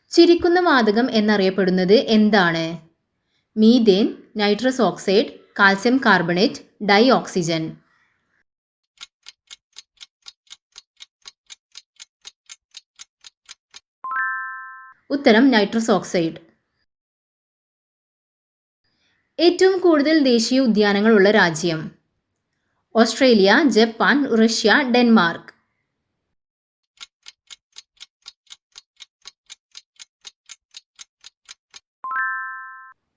ചിരിക്കുന്ന വാതകം എന്നറിയപ്പെടുന്നത് എന്താണ്? Methane, nitrous oxide, calcium carbonate, dioxygen. ഉത്തരം നൈട്രസ് ഓക്സൈഡ്. ഏറ്റവും കൂടുതൽ ദേശീയ ഉദ്യാനങ്ങളുള്ള രാജ്യം? Australia, Japan, Russia, Denmark.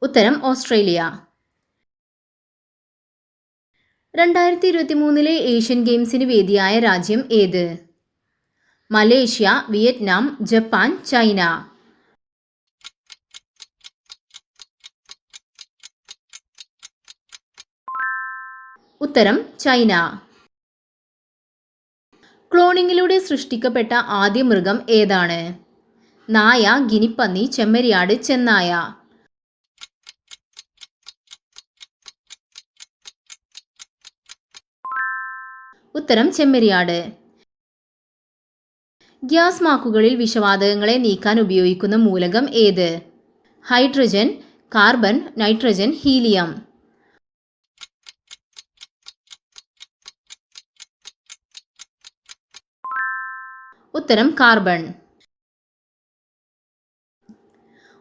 ഉത്തരം ഓസ്ട്രേലിയ. 2023 ഏഷ്യൻ ഗെയിംസിന് വേദിയായ രാജ്യം ഏത്? Malaysia, Vietnam, Japan, China. ഉത്തരം ചൈന. ക്ലോണിങ്ങിലൂടെ സൃഷ്ടിക്കപ്പെട്ട ആദ്യ മൃഗം ഏതാണ്? നായ, ഗിനിപ്പന്നി, ചെമ്മരിയാട്, ചെന്നായ. ഉത്തരം ചെമ്മരിയാട്. ഗ്യാസ് മാക്കുകളിൽ വിഷവാതകങ്ങളെ നീക്കാൻ ഉപയോഗിക്കുന്ന മൂലകം ഏത്? Hydrogen, carbon, nitrogen, helium. ഉത്തരം കാർബൺ.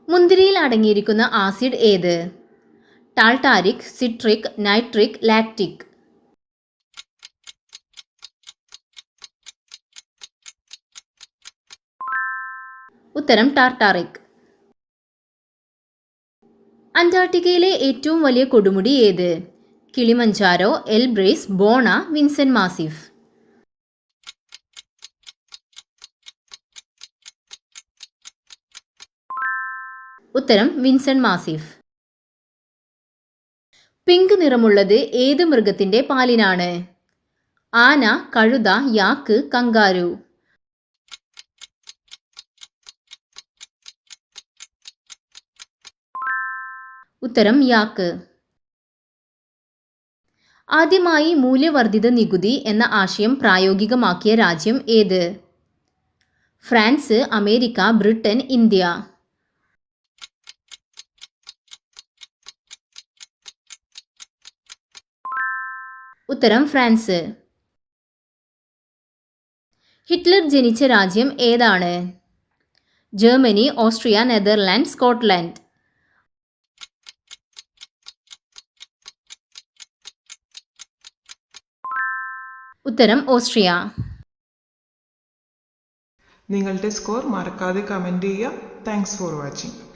മുന്തിരിയിൽ അടങ്ങിയിരിക്കുന്ന ആസിഡ് ഏത്? Tartaric, citric, nitric, lactic. ഉത്തരം ടാർട്ടാറിക്. അന്റാർട്ടിക്കയിലെ ഏറ്റവും വലിയ കൊടുമുടി ഏത്? Kilimanjaro, Elbrus, Bona, Vinson Massif. ഉത്തരം വിൻസെന്റ് മാസിഫ്. പിങ്ക് നിറമുള്ളത് ഏത് മൃഗത്തിന്റെ പാലിനാണ്? ആന, കഴുത, യാക്ക്, കങ്കാരു. ഉത്തരം യാക്ക്. ആദ്യമായി മൂല്യവർദ്ധിത നികുതി എന്ന ആശയം പ്രായോഗികമാക്കിയ രാജ്യം ഏത്? France, America, Britain, India. ഉത്തരം ഫ്രാൻസ്. ഹിറ്റ്ലർ ജനിച്ച രാജ്യം ഏതാണ്? Germany, Austria, Netherland, Scotland. ഉത്തരം ഓസ്ട്രിയ. നിങ്ങളുടെ സ്കോർ മറക്കാതെ കമൻറ്റ് ചെയ്യുക. Thanks for watching.